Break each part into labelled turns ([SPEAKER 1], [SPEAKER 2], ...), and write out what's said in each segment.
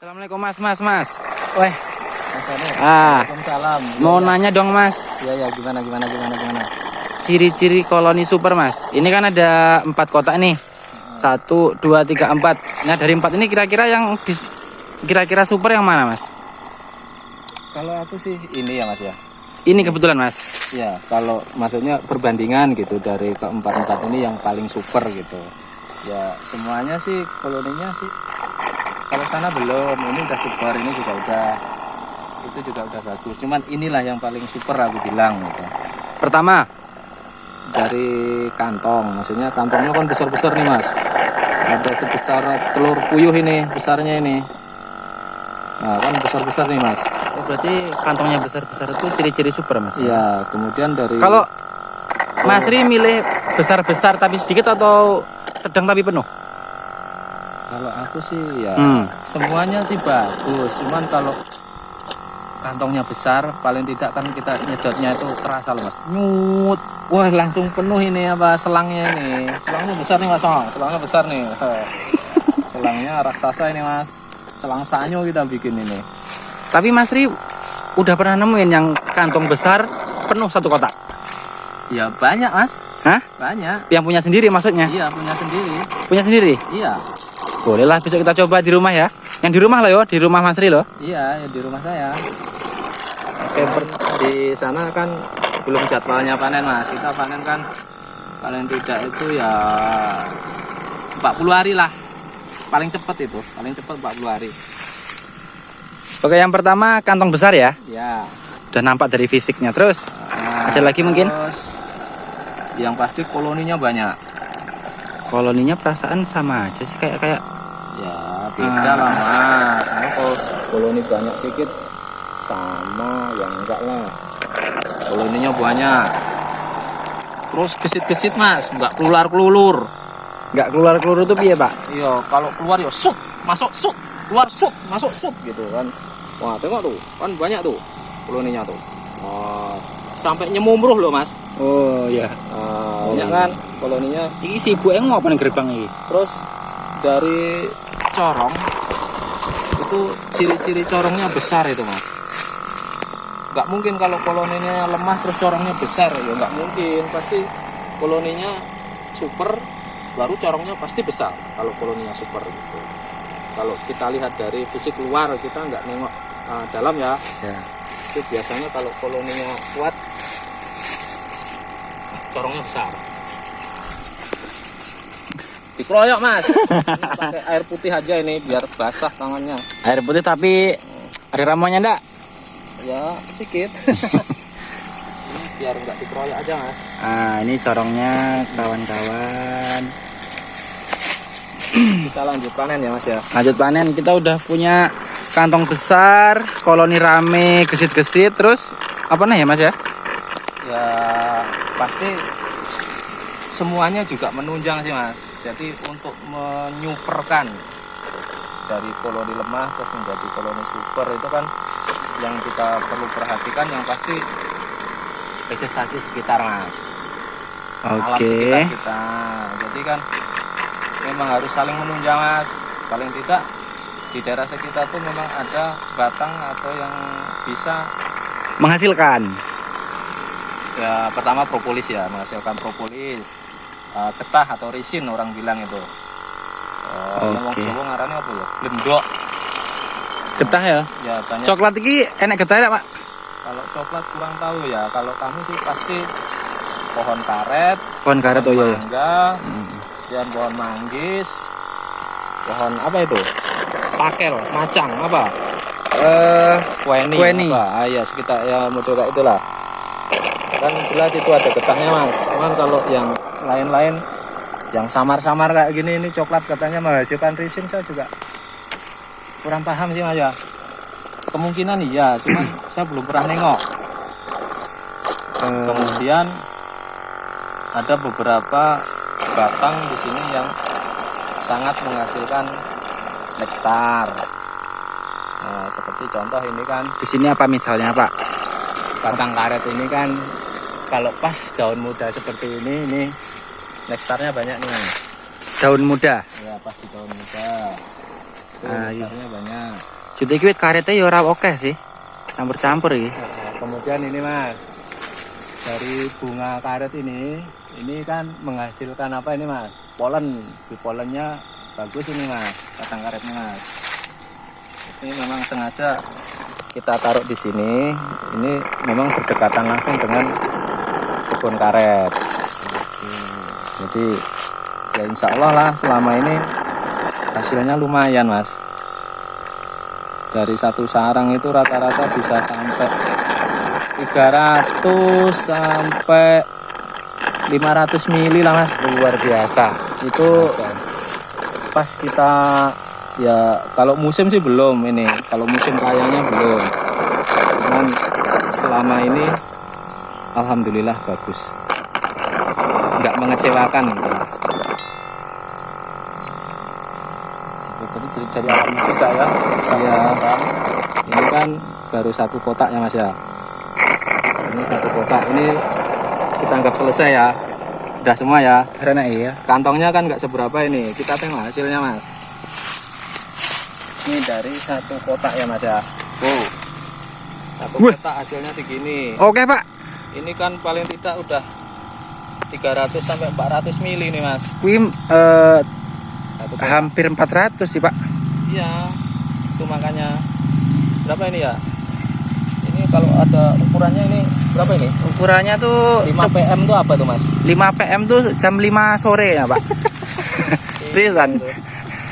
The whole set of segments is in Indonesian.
[SPEAKER 1] Assalamualaikum mas. Weh.
[SPEAKER 2] Waalaikumsalam.
[SPEAKER 1] Mau nanya dong mas.
[SPEAKER 2] Iya gimana.
[SPEAKER 1] Ciri-ciri koloni super mas. Ini kan ada 4 kotak nih. 1, 2, 3, 4. Nah dari 4 ini kira-kira kira-kira super yang mana mas?
[SPEAKER 2] Kalau aku sih ini ya mas ya.
[SPEAKER 1] Ini kebetulan mas.
[SPEAKER 2] Ya kalau maksudnya perbandingan gitu dari keempat ini yang paling super gitu. Ya semuanya sih koloninya sih. Kalau sana belum, ini udah super, ini juga udah, itu juga udah bagus. Cuman inilah yang paling super aku bilang gitu.
[SPEAKER 1] Pertama
[SPEAKER 2] Dari kantong, maksudnya kantongnya kan besar-besar nih mas. Ada sebesar telur puyuh ini, besarnya ini. Nah kan besar-besar nih mas.
[SPEAKER 1] oh, berarti kantongnya besar-besar itu ciri-ciri super mas.
[SPEAKER 2] Iya, kemudian dari
[SPEAKER 1] Kalau Mas Ri milih besar-besar tapi sedikit atau sedang tapi penuh?
[SPEAKER 2] kalau aku sih ya
[SPEAKER 1] semuanya
[SPEAKER 2] sih bagus. Cuman kalau kantongnya besar, paling tidak kan kita nyedotnya itu terasa loh mas. Nyut, wah langsung penuh ini apa selangnya ini. Selangnya besar nih mas, selangnya besar nih. Selangnya raksasa ini mas. Selang sanyo kita bikin ini.
[SPEAKER 1] Tapi Mas Ri udah pernah nemuin yang kantong besar penuh 1 kotak?
[SPEAKER 2] Ya banyak mas.
[SPEAKER 1] Hah?
[SPEAKER 2] Banyak.
[SPEAKER 1] Yang punya sendiri maksudnya?
[SPEAKER 2] Iya punya sendiri.
[SPEAKER 1] Punya sendiri?
[SPEAKER 2] Iya.
[SPEAKER 1] Bolehlah besok kita coba di rumah ya. Yang di rumah loh ya, di rumah Mas Ri loh.
[SPEAKER 2] Iya, ya di rumah saya. Oke, di sana kan belum jadwalnya panen mas. Kita panen kan paling tidak itu ya 40 hari lah. Paling cepat itu, paling cepat 40 hari.
[SPEAKER 1] Oke, yang pertama kantong besar ya.
[SPEAKER 2] Ya.
[SPEAKER 1] Udah nampak dari fisiknya. Terus
[SPEAKER 2] Nah,
[SPEAKER 1] ada lagi mungkin?
[SPEAKER 2] terus yang pasti koloninya banyak.
[SPEAKER 1] Koloninya perasaan sama aja sih kayak
[SPEAKER 2] Ya beda lah mas. Karena kalau koloni banyak sedikit sama, ya enggak lah. Koloninya banyak. Terus gesit-gesit mas, enggak keluar-kelulur.
[SPEAKER 1] nggak keluar tuh piye pak?
[SPEAKER 2] Iya, kalau keluar ya sut, masuk sut, keluar sut, masuk sut gitu kan. Wah, tengok tuh, kan banyak tuh koloninya tuh. Wah, sampai nyemumruh loh mas.
[SPEAKER 1] Oh iya.
[SPEAKER 2] Banyak kan koloninya.
[SPEAKER 1] Ini si ibu yang mau apa nih gerbang ini?
[SPEAKER 2] Terus dari corong itu ciri-ciri corongnya besar itu mas. Nggak mungkin kalau koloninya lemah terus corongnya besar ya nggak mungkin. Pasti koloninya super baru corongnya pasti besar kalau koloninya super gitu. Kalau kita lihat dari fisik luar kita nggak nengok dalam ya. Itu biasanya kalau koloninya kuat corongnya besar. Dikeroyok mas. Ini pakai air putih aja ini biar basah tangannya.
[SPEAKER 1] Air putih tapi ada ramuannya enggak?
[SPEAKER 2] Ya sedikit. Ini biar nggak dikeroyok aja mas.
[SPEAKER 1] Ini corongnya kawan-kawan.
[SPEAKER 2] Kita lanjut panen ya mas ya.
[SPEAKER 1] Lanjut panen, kita udah punya kantong besar, koloni rame, gesit-gesit, terus apa nih ya mas ya?
[SPEAKER 2] Ya pasti semuanya juga menunjang sih mas. Jadi untuk menyuperkan dari koloni lemah terus menjadi koloni super itu kan yang kita perlu perhatikan yang pasti vegetasi sekitar mas. Alam sekitar kita. Jadi kan memang harus saling menunjang mas. Paling tidak di daerah sekitar tuh memang ada batang atau yang bisa
[SPEAKER 1] Menghasilkan.
[SPEAKER 2] ya pertama propolis ya, menghasilkan propolis, getah atau risin orang bilang itu. Ngomong Jawa ngarannya apa ya? Glendok.
[SPEAKER 1] Getah ya?
[SPEAKER 2] Ya banyak.
[SPEAKER 1] Coklat ini enak getah ya pak?
[SPEAKER 2] Kalau coklat kurang tahu ya. Kalau kami sih pasti pohon karet.
[SPEAKER 1] Pohon karet oh iya.
[SPEAKER 2] Mangga, dan pohon manggis. Pohon apa itu? Pakel, macang apa? Kueni. Apa? Ya sekitar ya model kayak itulah. Kan jelas itu ada getahnya mas. Cuman kalau yang lain-lain yang samar-samar kayak gini ini coklat katanya menghasilkan risin, saya juga kurang paham sih mas ya. Kemungkinan iya, cuman saya belum pernah nengok. Kemudian ada beberapa batang di sini yang sangat menghasilkan nektar. Nah, seperti contoh ini kan.
[SPEAKER 1] Di sini apa misalnya pak?
[SPEAKER 2] Batang karet ini kan kalau pas daun muda seperti ini nektarnya banyak nih.
[SPEAKER 1] Daun muda.
[SPEAKER 2] Ya pas di daun muda. itu
[SPEAKER 1] iya.
[SPEAKER 2] besarnya banyak.
[SPEAKER 1] Jute iki wit karetnya ya ora oke sih. Campur-campur iki.
[SPEAKER 2] Nah, kemudian ini Mas, dari bunga karet ini kan menghasilkan apa ini Mas? Polen. Di polennya bagus ini Mas, batang karetnya Mas. Ini memang sengaja kita taruh di sini. Ini memang berdekatan langsung dengan kebun karet. Jadi ya insya Allah lah selama ini hasilnya lumayan Mas. Dari satu sarang itu rata-rata bisa sampai 300 sampai 500 mili lah Mas.
[SPEAKER 1] Luar biasa.
[SPEAKER 2] Itu pas kita ya kalau musim sih belum ini. Kalau musim rayanya belum. Cuman selama ini alhamdulillah bagus. Nggak mengecewakan gitu.
[SPEAKER 1] Jadi dari alam juga ya.
[SPEAKER 2] Iya. Ini kan baru satu kotak ya Mas ya. Ini satu kotak. Ini kita anggap selesai ya. Udah semua ya.
[SPEAKER 1] Karena iya.
[SPEAKER 2] Kantongnya kan nggak seberapa ini. Kita tengok hasilnya Mas. Ini dari satu kotak ya Mas ya. Tuh. Satu kotak hasilnya segini.
[SPEAKER 1] Oke, Pak.
[SPEAKER 2] Ini kan paling tidak udah 300 sampai 400 mili nih Mas.
[SPEAKER 1] Kuwi
[SPEAKER 2] Satu kotak.
[SPEAKER 1] hampir 400 sih, Pak.
[SPEAKER 2] Iya. Itu makanya berapa ini ya? Ini kalau ada ukurannya ini berapa ini?
[SPEAKER 1] Ukurannya tuh
[SPEAKER 2] 5 PM tuh apa tuh Mas?
[SPEAKER 1] 5 PM tuh jam 5 sore ya, Pak. Seriusan.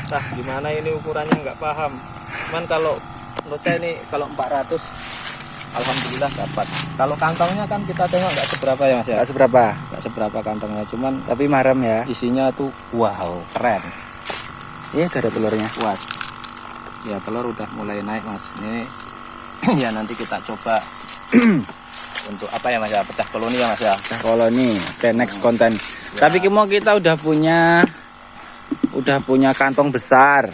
[SPEAKER 2] Nah, gimana ini ukurannya nggak paham. Cuman kalau menurut saya ini kalau 400 alhamdulillah dapat. Kalau kantongnya kan kita tengok nggak seberapa ya Mas ya.
[SPEAKER 1] Enggak seberapa,
[SPEAKER 2] Nggak seberapa kantongnya, cuman
[SPEAKER 1] tapi marem ya.
[SPEAKER 2] isinya tuh wow, keren.
[SPEAKER 1] Iya, udah ada telurnya.
[SPEAKER 2] Puas. Ya telur udah mulai naik Mas. Ini ya nanti kita coba untuk apa ya Mas ya, pecah koloni ya Mas ya.
[SPEAKER 1] Nah, koloni, oke next konten.
[SPEAKER 2] Ya.
[SPEAKER 1] Tapi kita udah punya kantong besar.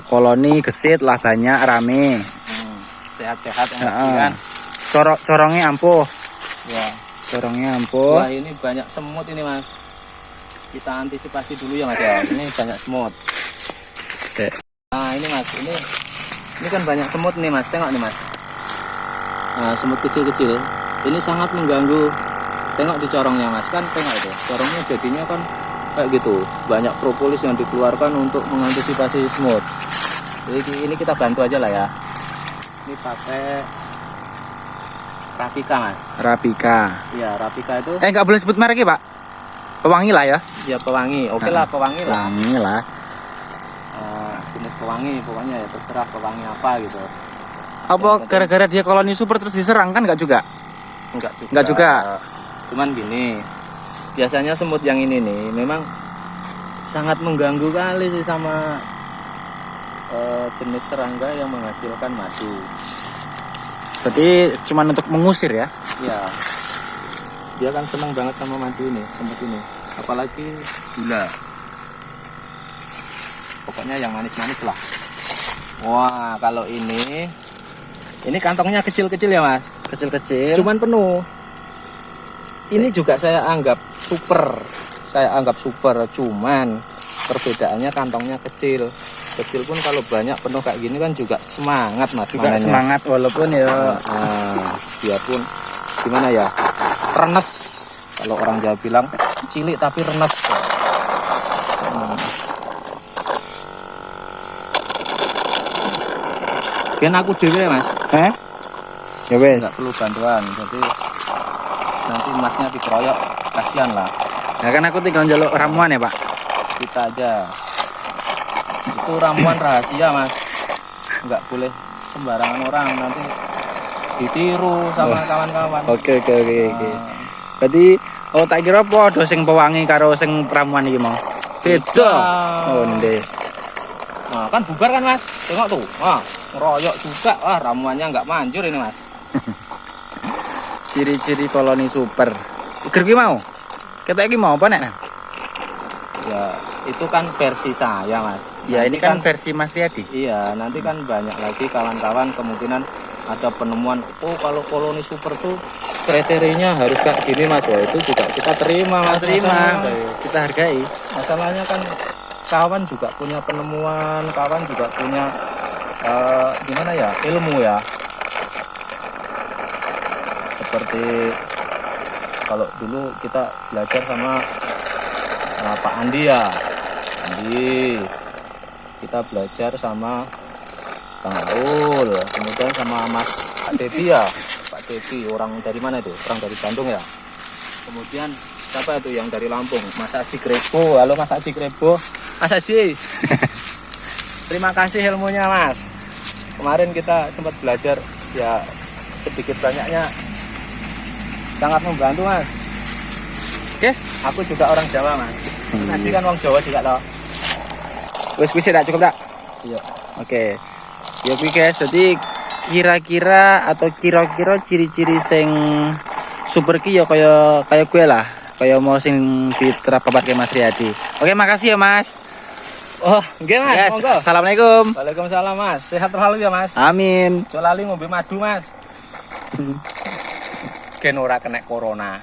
[SPEAKER 1] Koloni gesit lah banyak rame.
[SPEAKER 2] Sehat-sehat yang pasti
[SPEAKER 1] Heeh.
[SPEAKER 2] kan.
[SPEAKER 1] Corongnya ampuh.
[SPEAKER 2] Ya.
[SPEAKER 1] Corongnya ampuh.
[SPEAKER 2] Wah ini banyak semut ini Mas. Kita antisipasi dulu ya Mas ya. Ini banyak semut.
[SPEAKER 1] Oke.
[SPEAKER 2] Nah ini Mas, ini kan banyak semut nih Mas. Tengok nih Mas. Nah semut kecil-kecil. Ini sangat mengganggu. Tengok di corongnya Mas, kan tengok itu. Corongnya jadinya kan kayak gitu. Banyak propolis yang dikeluarkan untuk mengantisipasi semut. Jadi ini kita bantu aja lah ya. Ini pakai Rapika Mas.
[SPEAKER 1] Rapika.
[SPEAKER 2] Iya Rapika itu.
[SPEAKER 1] Nggak boleh sebut merek ya, Pak. Pewangi lah ya.
[SPEAKER 2] Ya pewangi. Oke lah pewangi lah.
[SPEAKER 1] Pewangi lah.
[SPEAKER 2] Jenis pewangi pokoknya ya terserah pewangi apa gitu.
[SPEAKER 1] Apa gara-gara dia koloni super terus diserang kan nggak juga?
[SPEAKER 2] Enggak
[SPEAKER 1] juga.
[SPEAKER 2] Cuman gini, biasanya semut yang ini nih memang sangat mengganggu kali sih sama jenis serangga yang menghasilkan madu.
[SPEAKER 1] Berarti cuma untuk mengusir ya?
[SPEAKER 2] Ya, dia kan senang banget sama madu ini, semut ini. Apalagi gula. Pokoknya yang manis-manis lah. Wah, kalau ini kantongnya kecil-kecil ya Mas.
[SPEAKER 1] Kecil-kecil.
[SPEAKER 2] Cuman penuh. Ini juga saya anggap super. Cuman perbedaannya kantongnya kecil. Kecil pun kalau banyak penuh kayak gini kan juga semangat Mas.
[SPEAKER 1] Juga
[SPEAKER 2] manennya.
[SPEAKER 1] semangat walaupun ya.
[SPEAKER 2] Dia pun gimana ya? Renes. Kalau orang Jawa bilang cilik tapi renes. Biar aku dewe Mas.
[SPEAKER 1] Ya wes.
[SPEAKER 2] Nggak perlu bantuan. Jadi nanti Masnya dikeroyok, kasihan lah.
[SPEAKER 1] Ya kan aku tinggal jaluk ramuan ya, Pak.
[SPEAKER 2] Kita aja. Itu ramuan rahasia Mas. Nggak boleh sembarangan orang, nanti ditiru sama kawan-kawan.
[SPEAKER 1] Oke. Berarti tak kira apa sing pewangi karo sing ramuan iki mau. Beda. Oh, ndek.
[SPEAKER 2] Nah, kan bubar kan Mas. Tengok tuh. Wah, ngeroyok juga. Wah, ramuannya nggak manjur ini Mas.
[SPEAKER 1] Ciri-ciri koloni super. Gergi mau? Kita iki mau apa nek?
[SPEAKER 2] Ya, itu kan versi saya Mas.
[SPEAKER 1] Ya
[SPEAKER 2] Nanti
[SPEAKER 1] ini kan versi Mas Riyadi.
[SPEAKER 2] Iya, nanti kan banyak lagi kawan-kawan kemungkinan ada penemuan. Oh, kalau koloni super tuh kriterianya harus kayak gini Mas. Wah, itu juga kita terima Mas.
[SPEAKER 1] Terima.
[SPEAKER 2] Masalahnya-
[SPEAKER 1] Kita hargai.
[SPEAKER 2] Masalahnya kan kawan juga punya penemuan, kawan juga punya gimana ya, ilmu ya. Seperti kalau dulu kita belajar sama Pak Andi ya, Andi, kita belajar sama Bang Aul, kemudian sama Mas Pak Devi ya, Pak Devi, orang dari mana itu? Orang dari Bandung ya. Kemudian siapa itu yang dari Lampung? Mas Aji Grebo. Halo Mas Aji Grebo. Mas Aji, terima kasih ilmunya Mas. Kemarin kita sempat belajar ya, sedikit banyaknya sangat membantu Mas.
[SPEAKER 1] Oke.
[SPEAKER 2] Aku juga orang Jawa Mas. Mas Aji kan orang Jawa juga loh.
[SPEAKER 1] Wis tak cukup tak?
[SPEAKER 2] Iya.
[SPEAKER 1] Oke. Ya kuwi guys, jadi kira-kira ciri-ciri sing super ki ya kaya gue lah. Kaya mau sing diterapake Mas Riyadi. Oke, makasih ya Mas.
[SPEAKER 2] Oh, nggih Mas,
[SPEAKER 1] Yes,
[SPEAKER 2] monggo.
[SPEAKER 1] Assalamualaikum.
[SPEAKER 2] Waalaikumsalam Mas. Sehat selalu ya Mas.
[SPEAKER 1] Amin.
[SPEAKER 2] Ojo lali ngombe madu Mas. Gen ora kena corona.